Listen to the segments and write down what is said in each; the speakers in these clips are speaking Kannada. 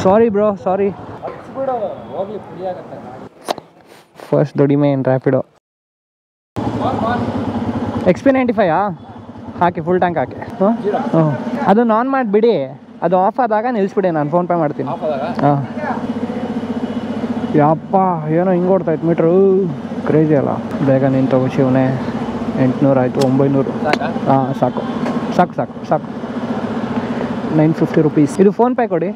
ಸಾರಿ ಬ್ರೋ, ಸಾರಿ. ಫಸ್ಟ್ ದುಡಿಮೆ ಏನು ರ್ಯಾಪಿಡೋ. XP95 ಹಾಕಿ, ಫುಲ್ ಟ್ಯಾಂಕ್ ಹಾಕಿ. ಹ್ಞೂ, ಅದನ್ನು ಆನ್ ಮಾಡಿಬಿಡಿ, ಅದು ಆಫ್ ಆದಾಗ ನಿಲ್ಲಿಸ್ಬಿಡಿ, ನಾನು ಫೋನ್ ಪೇ ಮಾಡ್ತೀನಿ. ಹಾಂ, ಯಪ್ಪ ಏನೋ ಹಿಂಗೆ ಓಡ್ತಾಯ್ತು ಮೀಟ್ರು, ಕ್ರೇಜಿ ಅಲ್ಲ. ಬೇಗ ನೀನು ತಗೋ ಶಿವನೇ. 800 ಆಯಿತು, 900. ಹಾಂ, ಸಾಕು ಸಾಕು ಸಾಕು ಸಾಕು. 950 rupees. ಇದು ಫೋನ್ಪೇ ಕೊಡಿ,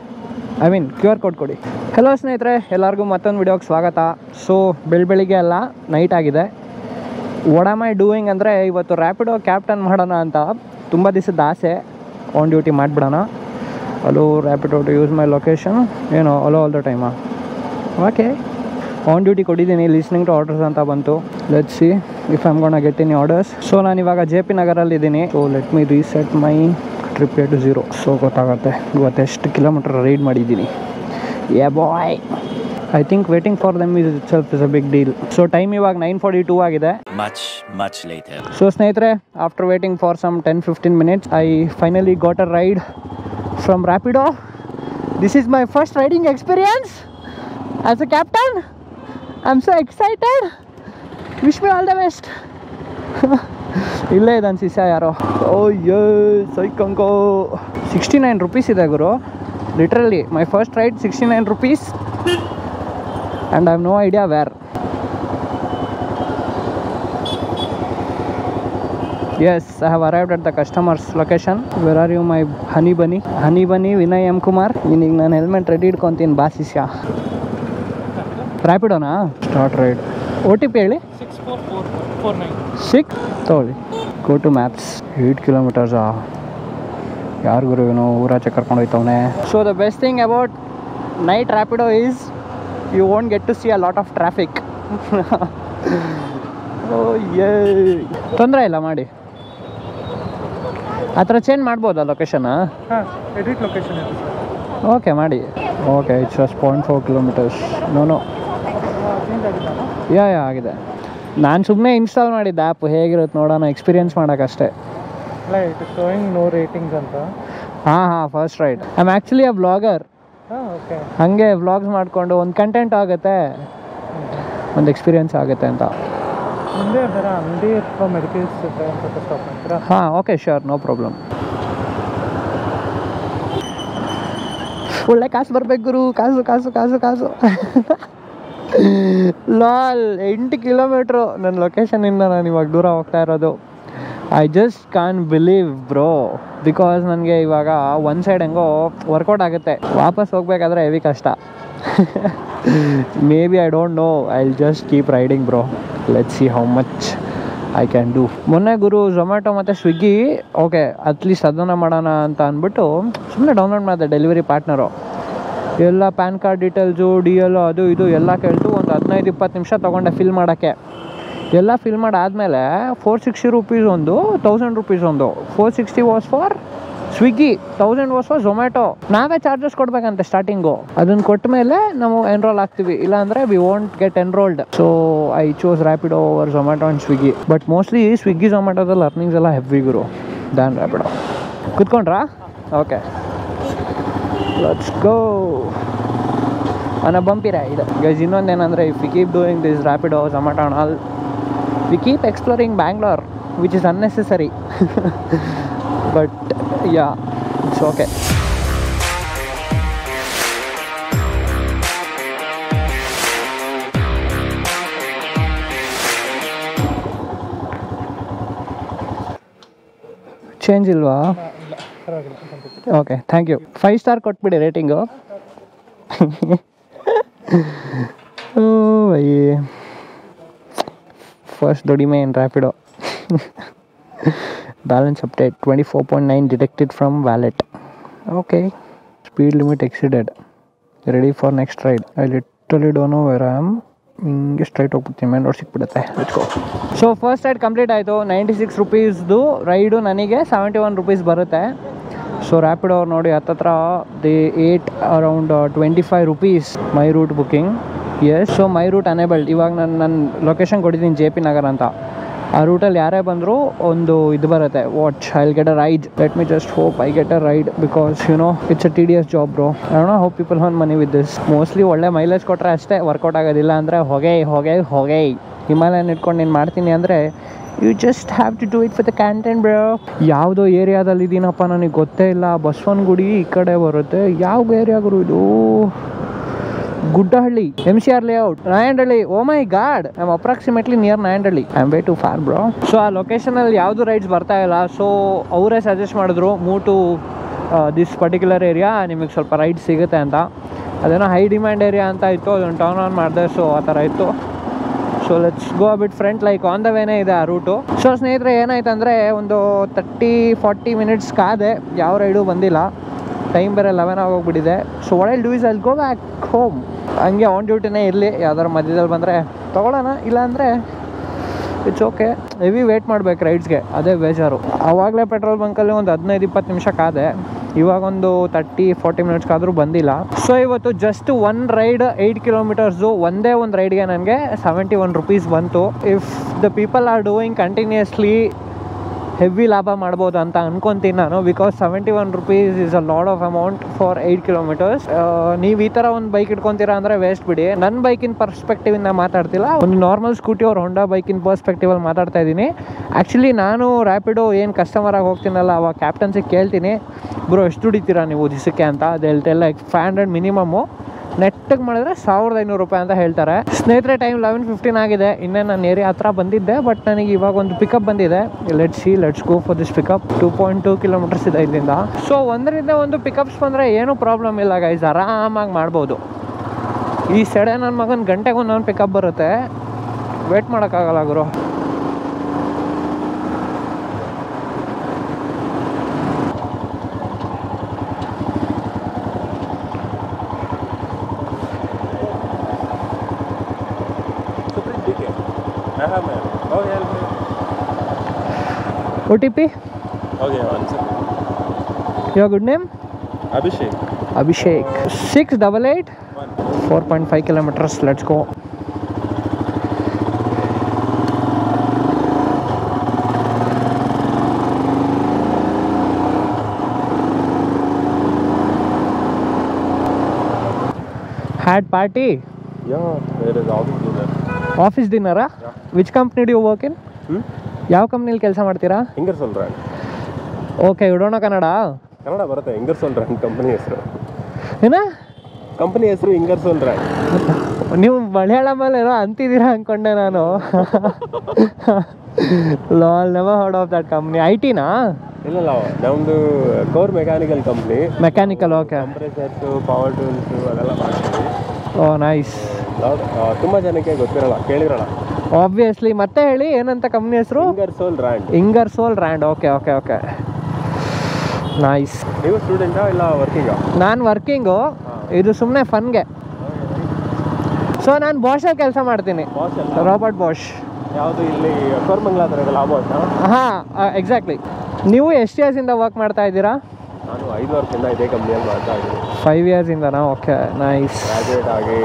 ಐ ಮೀನ್ QR ಕೋಡ್ ಕೊಡಿ. ಹಲೋ ಸ್ನೇಹಿತರೆ, ಎಲ್ಲರಿಗೂ ಮತ್ತೊಂದು ವಿಡಿಯೋಗೆ ಸ್ವಾಗತ. ಸೊ ಬೆಳಿಗ್ಗೆ ಅಲ್ಲ, ನೈಟ್ ಆಗಿದೆ. ವಾಟ್ ಆಮ್ ಐ ಡೂಯಿಂಗ್ ಅಂದರೆ, ಇವತ್ತು ರ್ಯಾಪಿಡೋ ಕ್ಯಾಪ್ಟನ್ ಮಾಡೋಣ ಅಂತ ತುಂಬ ದಿವಸದ ಆಸೆ. ಆನ್ ಡ್ಯೂಟಿ ಮಾಡಿಬಿಡೋಣ. Allow Rapido to use my location. ಏನು ಅಲೋ ಆಲ್ ದ ಟೈಮಾ? ಓಕೆ, ಆನ್ ಡ್ಯೂಟಿ ಕೊಟ್ಟಿದ್ದೀನಿ. ಲಿಸ್ನಿಂಗ್ ಟು ಆರ್ಡರ್ಸ್ ಅಂತ ಬಂತು. Let's see if I'm gonna get any orders. So ನಾನು ಇವಾಗ JP ನಗರಲ್ಲಿದ್ದೀನಿ. So let me reset my trip to 0. So ಗೊತ್ತಾಗುತ್ತೆ ಇವತ್ತು ಎಷ್ಟು ಕಿಲೋಮೀಟರ್ ರೈಡ್ ಮಾಡಿದ್ದೀನಿ. Yeah boy, I think waiting for them is itself is a big deal. So time ಇವಾಗ 9:42 ಆಗಿದೆ. ಸೊ ಸ್ನೇಹಿತರೆ, after waiting for some 10-15 minutes, I finally got a ride from Rapido. This is my first riding experience as a captain. I am so excited. Wish me all the best. ಇಲ್ಲೇ ಇದ್ದಾನೆ ಶಿಷ್ಯ ಯಾರೋ. ಓಯ್ಯೋ ಸೈಕಂಕೋ. 69 rupees ಇದೆ ಗುರು, literally my first ride. 69 rupees and I have no idea where. Yes, I have arrived at the customer's location. Where are you my honey bunny? Honey bunny Vinay M. Kumar. ನಿನಗೆ ನಾನು ಹೆಲ್ಮೆಟ್ ರೆಡಿ ಇಟ್ಕೊತೀನಿ ಬಾ ಶಿಷ್ಯ. ರ್ಯಾಪಿಡೋನಾ? Start ride. OTP ಹೇಳಿ. 64449. ತೊಗೊಳ್ಳಿ. Go to maps. 8 kilometers. ಯಾರು ಗುರು ಇವನು ಊರಾಚೆ ಕರ್ಕೊಂಡು ಹೋಯ್ತವನೆ. So the best thing about night Rapido is you won't get to see a lot of traffic. Oh yeah, ತೊಂದರೆ ಇಲ್ಲ ಮಾಡಿ. ಆ ಥರ ಚೇಂಜ್ ಮಾಡ್ಬೋದಾ ಲೊಕೇಶನ್? ಹಾಂ, ಎಡಿಟ್ ಲೊಕೇಶನ್ ಇದೆ. ಓಕೆ ಮಾಡಿ. Okay, it's just 0.4 kilometers. No yeah ಆಗಿದೆ. ನಾನು ಸುಮ್ಮನೆ ಇನ್ಸ್ಟಾಲ್ ಮಾಡಿದ್ದೆ ಆ್ಯಪ್, ಹೇಗಿರುತ್ತೆ ನೋಡೋಣ, ಎಕ್ಸ್ಪೀರಿಯನ್ಸ್ ಮಾಡೋಕ್ಕಷ್ಟೇ. ಅಲ್ಲ, it is showing no ratings ಅಂತ. ಹಾಂ, first right. I am actually a vlogger. Okay, ಹಾಗೆ ವ್ಲಾಗ್ಸ್ ಮಾಡಿಕೊಂಡು ಒಂದು ಕಂಟೆಂಟ್ ಆಗುತ್ತೆ, ಒಂದು ಎಕ್ಸ್ಪೀರಿಯನ್ಸ್ ಆಗುತ್ತೆ ಅಂತ. ಮುಂದೆ ಬರ ಅಂಗಡಿ ಅಥವಾ ಮೆಡಿಕಲ್ ಸ್ಟಾಪ್ ಮಾಡ್ತೀರಾ? ಹಾಂ, ಓಕೆ, ಶ್ಯೂರ್, ನೋ ಪ್ರಾಬ್ಲಮ್. ಒಳ್ಳೆ ಕಾಸು ಬರ್ಬೇಕು ಗುರು, ಕಾಸು ಕಾಸು ಕಾಸು ಕಾಸು. ಲಾಲ್ 8 kilometers ನನ್ನ ಲೊಕೇಶನಿಂದ ನಾನು ಇವಾಗ ದೂರ ಹೋಗ್ತಾ ಇರೋದು. I just can't believe bro, because ನನಗೆ ಇವಾಗ ಒಂದು ಸೈಡ್ ಹೆಂಗೋ ವರ್ಕೌಟ್ ಆಗುತ್ತೆ, ವಾಪಸ್ ಹೋಗ್ಬೇಕಾದ್ರೆ ಹೆವಿ ಕಷ್ಟ. May be I don't no, I will just keep riding bro. Let's see how much I can do. ಮೊನ್ನೆ ಗುರು ಝೊಮ್ಯಾಟೊ ಮತ್ತು ಸ್ವಿಗ್ಗಿ, ಓಕೆ ಅಟ್ಲೀಸ್ಟ್ ಅದನ್ನು ಮಾಡೋಣ ಅಂತ ಅಂದ್ಬಿಟ್ಟು ಸುಮ್ಮನೆ ಡೌನ್ಲೋಡ್ ಮಾಡಿದೆ. ಡೆಲಿವರಿ ಪಾರ್ಟ್ನರು ಎಲ್ಲ ಪ್ಯಾನ್ ಕಾರ್ಡ್ ಡೀಟೇಲ್ಸು, DL ಅದು ಇದು ಎಲ್ಲ ಕೇಳ್ತು. ಒಂದು 15-20 ನಿಮಿಷ ತೊಗೊಂಡೆ ಫಿಲ್ ಮಾಡೋಕ್ಕೆ. ಎಲ್ಲ ಫಿಲ್ ಮಾಡಾದಮೇಲೆ 460 rupees ಒಂದು, 1000 rupees ಒಂದು. 460 was for Swiggy, 1000 was for Zomato. ನಾವೇ ಚಾರ್ಜಸ್ ಕೊಡಬೇಕಂತೆ ಸ್ಟಾರ್ಟಿಂಗು. ಅದನ್ನು ಕೊಟ್ಟ ಮೇಲೆ ನಾವು ಎನ್ರೋಲ್ ಆಗ್ತೀವಿ, ಇಲ್ಲಾಂದರೆ we won't get enrolled. So I choose Rapido over Zomato and Swiggy. But mostly Swiggy ಝೊಮ್ಯಾಟೊದಲ್ಲಿ ಅರ್ನಿಂಗ್ಸ್ ಎಲ್ಲ ಹೆವಿ ಗುರು ದ್ಯಾನ್ ರ್ಯಾಪಿಡೋ. ಕುತ್ಕೊಂಡ್ರಾ? Okay, let's go on a bumpy ride. Guys, ಇನ್ನೊಂದೇನೆಂದರೆ, if we keep doing this Rapido, Zomato and all, we keep exploring Bangalore, which is unnecessary. But yeah, it's okay. Change ಇಲ್ವಾ? Okay, thank you. 5 star ಕೊಟ್ಬಿಡಿ ರೇಟಿಂಗು. ಫಸ್ಟ್ ದುಡಿಮೆ ಏನು Rapido. Balance update 24.9 detected from wallet. Okay, speed limit exceeded. Ready for next ride. I literally don't know where I am. ಹಿಂಗೆ ಸ್ಟ್ರೈಟ್ ಹೋಗ್ಬಿಡ್ತೀನಿ, ಮೇನ್ ರೋಡ್ ಸಿಕ್ಬಿಡುತ್ತೆ. Let's go. So first ride complete ಆಯಿತು. 96 rupeesದು ರೈಡು ನನಗೆ 71 rupees ಬರುತ್ತೆ. ಸೊ ರ್ಯಾಪಿಡೋ ಅವ್ರು ನೋಡಿ ಹತ್ತತ್ರ ದೇ 8 around 25 rupees my route booking. Yes, so my route enabled. ಇವಾಗ ನನ್ನ ಲೊಕೇಶನ್ ಕೊಟ್ಟಿದ್ದೀನಿ JP ನಗರ್ ಅಂತ. ಆ ರೂಟಲ್ಲಿ ಯಾರೇ ಬಂದರೂ ಒಂದು ಇದು ಬರುತ್ತೆ, watch I will get a ride. Let me just hope I get a ride because it's a TDS job bro. I don't know how people earn money with this. Mostly ಒಳ್ಳೆ ಮೈಲೇಜ್ ಕೊಟ್ಟರೆ ಅಷ್ಟೇ ವರ್ಕೌಟ್ ಆಗೋದಿಲ್ಲ ಅಂದರೆ ಹೊಗೆ ಹಿಮಾಲಯನ್ ಇಟ್ಕೊಂಡು ನೀನು ಮಾಡ್ತೀನಿ ಅಂದರೆ you just have to do it for the content bro. ಯಾವುದೋ ಏರಿಯಾದಲ್ಲಿ ಇದೀನಪ್ಪ ನನಗೆ ಗೊತ್ತೇ ಇಲ್ಲ. ಬಸವನಗುಡಿ ಈ ಕಡೆ ಬರುತ್ತೆ. ಯಾವ ಏರಿಯಾ ಗುರು ಇದು? Guddahalli, MCR layout, Nayandahalli. Oh my god, I am approximately near Nayandahalli. I am way too far bro. So ಆ ಲೊಕೇಶನಲ್ಲಿ ಯಾವುದು ರೈಡ್ಸ್ ಬರ್ತಾ ಇಲ್ಲ. ಸೊ ಅವರೇ ಸಜೆಸ್ಟ್ ಮಾಡಿದ್ರು move to this particular area, ನಿಮಗೆ ಸ್ವಲ್ಪ ರೈಡ್ ಸಿಗುತ್ತೆ ಅಂತ. ಅದೇನೋ ಹೈ ಡಿಮ್ಯಾಂಡ್ ಏರಿಯಾ ಅಂತ ಇತ್ತು, ಅದನ್ನು ಟರ್ನ್ ಆನ್ ಮಾಡಿದೆ. ಸೊ ಆ ಥರ ಇತ್ತು. So let's go a bit front, like on the ವೇನೇ ಇದೆ ಆ ರೂಟು. ಸೊ ಸ್ನೇಹಿತರೆ ಏನಾಯ್ತಂದರೆ ಒಂದು 30-40 ಮಿನಿಟ್ಸ್ ಕಾದೆ, ಯಾವ ರೈಡು ಬಂದಿಲ್ಲ. ಟೈಮ್ ಬೇರೆ 11 ಆಗೋಗ್ಬಿಟ್ಟಿದೆ. So what I will do is I will go back home. ಹಂಗೆ ಆನ್ ಡ್ಯೂಟಿನೇ ಇರಲಿ, ಯಾವ್ದಾರು ಮಧ್ಯದಲ್ಲಿ ಬಂದರೆ ತೊಗೊಳ್ಳೋಣ, ಇಲ್ಲಾಂದರೆ ಇಟ್ಸ್ ಓಕೆ. ಹೆವಿ ವೇಟ್ ಮಾಡ್ಬೇಕು ರೈಡ್ಸ್ಗೆ, ಅದೇ ಬೇಜಾರು. ಆವಾಗಲೇ ಪೆಟ್ರೋಲ್ ಬಂಕಲ್ಲಿ ಒಂದು 15-20 ನಿಮಿಷ ಕಾದೆ. ಇವಾಗ ಒಂದು 30-40 ಮಿನಿಟ್ಸ್ಗಾದರೂ ಬಂದಿಲ್ಲ. ಸೊ ಇವತ್ತು ಜಸ್ಟ್ ಒನ್ ರೈಡ್ 8 ಕಿಲೋಮೀಟರ್ಸು, ಒಂದೇ ಒಂದು ರೈಡ್ಗೆ ನನಗೆ 71 rupees ಬಂತು. If the people are doing continuously heavy ಲಾಭ ಮಾಡ್ಬೋದು ಅಂತ ಅನ್ಕೊತೀನಿ ನಾನು. Because 71 rupees is a lot of amount for 8 kilometers. ನೀವು ಈ ಥರ ಒಂದು ಬೈಕ್ ಇಟ್ಕೊತೀರಾ ಅಂದರೆ ವೇಸ್ಟ್ ಬಿಡಿ. ನನ್ನ ಬೈಕಿನ ಪರ್ಸ್ಪೆಕ್ಟಿವಿಂದ ಮಾತಾಡ್ತಿಲ್ಲ, ಒಂದು ನಾರ್ಮಲ್ ಸ್ಕೂಟಿ ಅವ್ರ ಹೊಂಡಾ ಬೈಕಿನ ಪರ್ಸ್ಪೆಕ್ಟಿವಲ್ಲಿ ಮಾತಾಡ್ತಾ ಇದ್ದೀನಿ. ಆ್ಯಕ್ಚುಲಿ ನಾನು ರ್ಯಾಪಿಡೋ ಏನು ಕಸ್ಟಮರಾಗಿ ಹೋಗ್ತೀನಲ್ಲ, ಅವಾಗ ಕ್ಯಾಪ್ಟನ್ಸಿಗೆ ಕೇಳ್ತೀನಿ, ಬ್ರೋ ಎಷ್ಟು ದುಡಿತೀರಾ ನೀವು ದಿವಸಕ್ಕೆ ಅಂತ. ಅದೆಲ್ಲ ಲೈಕ್ 500 ಮಿನಿಮಮ್ಮು, ನೆಟ್ಟಿಗೆ ಮಾಡಿದ್ರೆ 1500 ರೂಪಾಯಿ ಅಂತ ಹೇಳ್ತಾರೆ. ಸ್ನೇಹಿತರೆ ಟೈಮ್ 11:15 ಆಗಿದೆ. ಇನ್ನೇ ನಾನು ಏರಿಯಾ ಹತ್ರ ಬಂದಿದ್ದೆ, ಬಟ್ ನನಗೆ ಇವಾಗ ಒಂದು ಪಿಕಪ್ ಬಂದಿದೆ. Let's go for this pickup. 2.2 kilometers ಇದೆ ಇಲ್ಲಿಂದ. ಸೊ ಒಂದರಿಂದ ಒಂದು ಪಿಕಪ್ಸ್ ಬಂದರೆ ಏನೂ ಪ್ರಾಬ್ಲಮ್ ಇಲ್ಲ ಗೈಸ್, ಆರಾಮಾಗಿ ಮಾಡ್ಬೋದು. ಈ ಸೆಡೆ ನನ್ನ ಮಗನ ಗಂಟೆಗೆ ಒಂದೊಂದು ಪಿಕಪ್ ಬರುತ್ತೆ, ವೇಟ್ ಮಾಡೋಕ್ಕಾಗಲ್ಲ ಗುರು. OTP? Okay, one second. Your good name? Abhishek. 688 4.5 kilometers. Let's go. Had party? Yeah, there is office dinner. Office dinner? Yeah. Which company do you work in? ಯಾವ ಕಂಪ್ನಿಲಿ ಕೆಲಸ ಮಾಡ್ತೀರಾ? Ingersoll Rand. ಓಕೆ, ಇಡೋಣ ಕನ್ನಡ ಬರುತ್ತೆ. Ingersoll Rand ಕಂಪನಿ ಹೆಸರು. ಏನ ಕಂಪನಿ ಹೆಸರು Ingersoll Rand. ನೀವು ಮಲಯಾಳಮಲ್ಲಿ ಏನೋ ಅಂತಿದ್ದೀರಾ ಅಂದ್ಕೊಂಡೆ ನಾನು. Lol never heard of that company. IT-ನಾ? ಇಲ್ಲ, ನಮ್ಮದು core mechanical company. Mechanical, okay. Compressors, power tools ಅದೆಲ್ಲ ಮಾಡ್ತೀವಿ. Oh nice. ತುಂಬ ಜನಕ್ಕೆ ಗೊತ್ತಿರಲ್ಲ, ಕೇಳಿರಲ್ಲ. ಆಬ್ವಿಯಸ್ಲಿ. ಮತ್ತೆ ಹೇಳಿ, ಏನಂತ ಕಂಪ್ನಿ ಹೆಸರು? Ingersoll Rand. ಓಕೆ. ನೈಸ್. ನೀವು ಸ್ಟೂಡೆಂಟಾ ಇಲ್ಲ ವರ್ಕಿಂಗಾ? ನಾನು ವರ್ಕಿಂಗು, ಇದು ಸುಮ್ಮನೆ ಫನ್ಗೆ. ಸೊ ನಾನು ಬಾಷಲ್ಲಿ ಕೆಲಸ ಮಾಡ್ತೀನಿ. Robert Bosch. ಯಾವುದು ಇಲ್ಲಿ ಕೋರ್ಮಂಗ್ಲ ಹತ್ರ ಇದೆಲ್ಲ ಆ ಬಾಷ್? ಹಾಂ, ಎಕ್ಸಾಕ್ಟ್ಲಿ. ನೀವು ಎಷ್ಟು ಇಯರ್ಸಿಂದ ವರ್ಕ್ ಮಾಡ್ತಾ ಇದ್ದೀರಾ? ನಾನು 5 ವರ್ಷದಿಂದ ಇದೇ ಕಂಪ್ನಿಯಲ್ಲಿ ಮಾಡ್ತಾ ಇದ್ದೀನಿ. 5 yearsಇಂದನಾ? Okay nice. ಗ್ರಾಜುಯೇಟ್ ಆಗಿ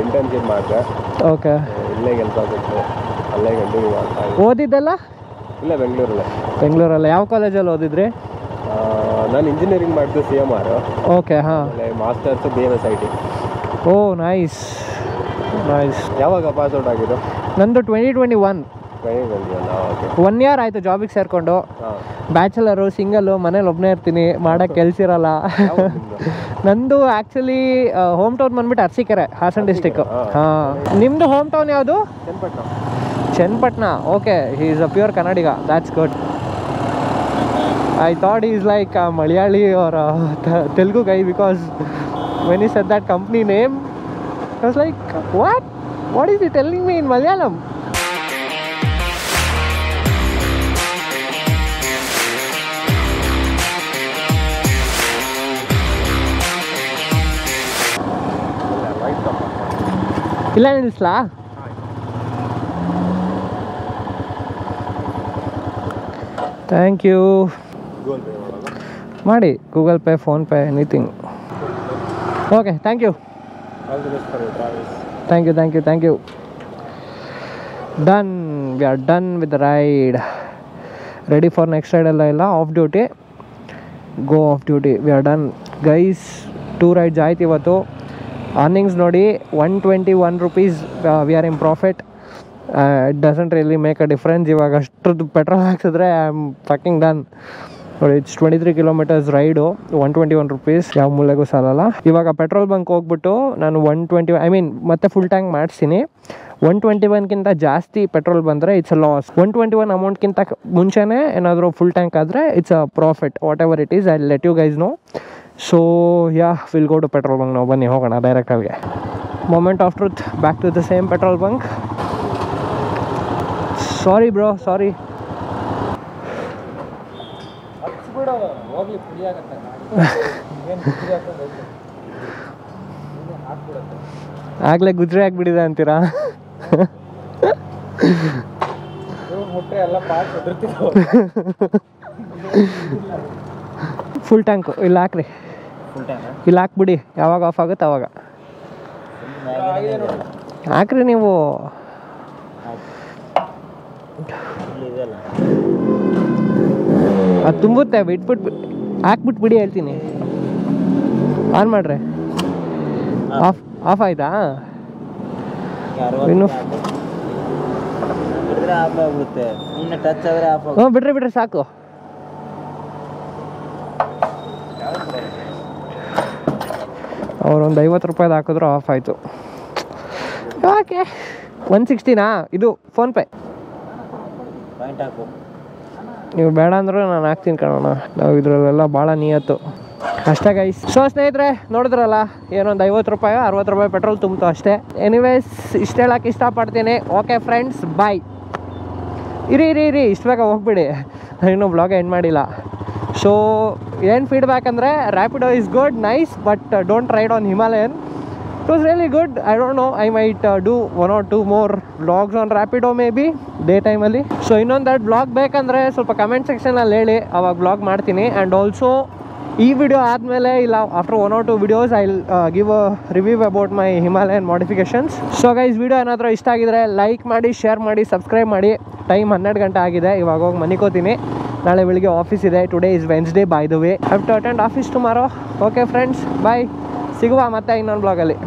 ಇಂಟರ್ನ್ಶಿಪ್ ಮಾಡಿದೆ. ಓಕೆ. ಇಲ್ಲೇ ಕೆಲಸ ಕೊಟ್ಟು ಅಲ್ಲೇ ಕಂಟಿನ್ಯೂ ಮಾಡ್ತಾ ಇದ್ದೀನಿ. ಓದಿದ್ದೆಲ್ಲ? ಇಲ್ಲ, ಬೆಂಗಳೂರಲ್ಲೇ. ಯಾವ ಕಾಲೇಜಲ್ಲಿ ಓದಿದ್ರಿ? ನಾನು ಇಂಜಿನಿಯರಿಂಗ್ ಮಾಡಿದ್ದು CMR. ಓಕೆ. ಹಾಂ. Masters BMS IT. Oh nice. ಯಾವಾಗ ಪಾಸ್ ಔಟ್ ಆಗಿದ್ದು? ನಂದು 2021. ಓಕೆ. 1 year ಆಯಿತು ಜಾಬಿಗೆ ಸೇರಿಕೊಂಡು. ಬ್ಯಾಚುಲರು, ಸಿಂಗಲ್ಲು, ಮನೇಲಿ ಒಬ್ಬನೇ ಇರ್ತೀನಿ, ಮಾಡೋಕ್ಕೆ ಕೆಲಸ ಇರಲ್ಲ. ನಂದು ಆ್ಯಕ್ಚುಲಿ ಹೋಮ್ ಟೌನ್ ಬಂದ್ಬಿಟ್ಟು ಅರಸೀಕೆರೆ, ಹಾಸನ್ ಡಿಸ್ಟಿಕ್. ಹಾಂ. ನಿಮ್ಮದು ಹೋಮ್ ಟೌನ್ ಯಾವುದು? Channapatna. Okay. He is a pure Kannadiga. That's good. I thought he is like a Malayali or a Telugu guy because when he said that company name, I was like, what? What is he telling me in Malayalam? ಇಲ್ಲ ನಿಲ್ಲಿಸ್ಲಾ? Thank you. ಮಾಡಿ Google pay, PhonePe, anything. Okay, thank you. Thank you. Done, we are done with the ride. Ready for next ride ಎಲ್ಲ ಇಲ್ಲ, off duty, go off duty. We are done guys. 2 rides ಆಯ್ತು ಇವತ್ತು. ಅರ್ನಿಂಗ್ಸ್ ನೋಡಿ 121 rupees, we are in profit. It doesn't really make a difference. ಇವಾಗ ಅಷ್ಟರದ್ದು ಪೆಟ್ರೋಲ್ ಹಾಕ್ಸಿದ್ರೆ ಐ ಆಮ್ ಫಕಿಂಗ್ ಡನ್. ನೋಡಿ, ಇಟ್ಸ್ 23 kilometers ರೈಡು, 121 rupees, ಯಾವ ಮೂಲೆಗೂ ಸಾಲಲ್ಲ. ಇವಾಗ ಪೆಟ್ರೋಲ್ ಬಂಕ್ ಹೋಗ್ಬಿಟ್ಟು ನಾನು 120 ಮತ್ತೆ ಫುಲ್ ಟ್ಯಾಂಕ್ ಮಾಡಿಸ್ತೀನಿ. 121ಗಿಂತ ಜಾಸ್ತಿ ಪೆಟ್ರೋಲ್ ಬಂದರೆ ಇಟ್ಸ್ ಅ ಲಾಸ್. 121 ಅಮೌಂಟ್ಗಿಂತ ಮುಂಚೆನೇ ಏನಾದರೂ ಫುಲ್ ಟ್ಯಾಂಕ್ ಆದರೆ it's a profit. Whatever it is, I let you guys know. So yeah, will go to petrol bunk. ನಾವು ಬನ್ನಿ ಹೋಗೋಣ ಡೈರೆಕ್ಟ್ ಅಲ್ಲಿಗೆ. Moment of truth, back to the same petrol bunk. Sorry bro, sorry. ಆಗ್ಲೇ ಗುಜ್ರೆ ಆಗಿಬಿಟ್ಟಿದೆ ಅಂತೀರಾ? ಫುಲ್ ಟ್ಯಾಂಕು ಇಲ್ಲಿ ಹಾಕ್ರಿ, ಇಲ್ಲಿ ಹಾಕ್ಬಿಡಿ. ಯಾವಾಗ ಆಫ್ ಆಗುತ್ತೆ ಅವಾಗ ಹಾಕ್ರಿ ನೀವು. ಅದು ತುಂಬುತ್ತೆ, ಬಿಟ್ಬಿಟ್ಟು ಹಾಕ್ಬಿಟ್ಟು ಬಿಡಿ ಹೇಳ್ತೀನಿ. ಆನ್ ಮಾಡ್ರಿ. ಆಫ್ ಆಯ್ತಾ? ಇನ್ನು ಹ್ಞೂ, ಬಿಡ್ರಿ ಸಾಕು. ಅವ್ರೊಂದು 50 ರೂಪಾಯಿದು ಹಾಕಿದ್ರು ಆಫ್ ಆಯಿತು. ಓಕೆ, 160ನಾ? ಇದು ಫೋನ್ಪೇ. ನೀವು ಬೇಡ ಅಂದರೂ ನಾನು ಹಾಕ್ತೀನಿ ಕಣೋಣ. ನಾವು ಇದರಲ್ಲೆಲ್ಲ ಭಾಳ ನಿಯತ್ತು ಅಷ್ಟೇ ಗೈಸ್. ಸೊ ಸ್ನೇಹಿತರೆ, ನೋಡಿದ್ರಲ್ಲ, ಏನೊಂದು 50 ರೂಪಾಯಿ 60 ರೂಪಾಯಿ ಪೆಟ್ರೋಲ್ ತುಂಬಿತು ಅಷ್ಟೇ. ಎನಿವೇಸ್, ಇಷ್ಟು ಹೇಳೋಕ್ಕೆ ಇಷ್ಟಪಡ್ತೀನಿ. Okay friends, bye. ಇರಿ ಇಷ್ಟು ಬೇಗ ಹೋಗ್ಬಿಡಿ, ಇನ್ನೂ ಬ್ಲಾಗ್ ಎಂಡ್ ಮಾಡಿಲ್ಲ. ಸೊ ಏನು ಫೀಡ್ಬ್ಯಾಕ್ ಅಂದರೆ, Rapido is good, nice, but don't ride on Himalayan. It was really good. I don't know, I might do 1 or 2 more vlogs on Rapido maybe day time ಅಲ್ಲಿ. ಸೊ ಇನ್ನೊಂದು ಬ್ಲಾಗ್ ಬೇಕಂದರೆ ಸ್ವಲ್ಪ ಕಮೆಂಟ್ ಸೆಕ್ಷನಲ್ಲಿ ಹೇಳಿ, ಅವಾಗ ಬ್ಲಾಗ್ ಮಾಡ್ತೀನಿ. ಆ್ಯಂಡ್ ಆಲ್ಸೋ ಈ ವಿಡಿಯೋ ಆದಮೇಲೆ ಇಲ್ಲ, after 1 or 2 videos I will give a review about my Himalayan modifications. So guys, video ಏನಾದರೂ ಇಷ್ಟ ಆಗಿದ್ರೆ ಲೈಕ್ ಮಾಡಿ, ಶೇರ್ ಮಾಡಿ, ಸಬ್ಸ್ಕ್ರೈಬ್ ಮಾಡಿ. ಟೈಮ್ 12 ಗಂಟೆ ಆಗಿದೆ, ಇವಾಗ ಹೋಗಿ ಮನಿಕೋತೀನಿ. ನಾಳೆ ಬೆಳಿಗ್ಗೆ ಆಫೀಸ್ ಇದೆ. Today is Wednesday by the way. Have to attend office tomorrow. Okay friends, bye. ಸಿಗುವ ಮತ್ತೆ ಇನ್ನೊಂದು ಬ್ಲಾಗಲ್ಲಿ.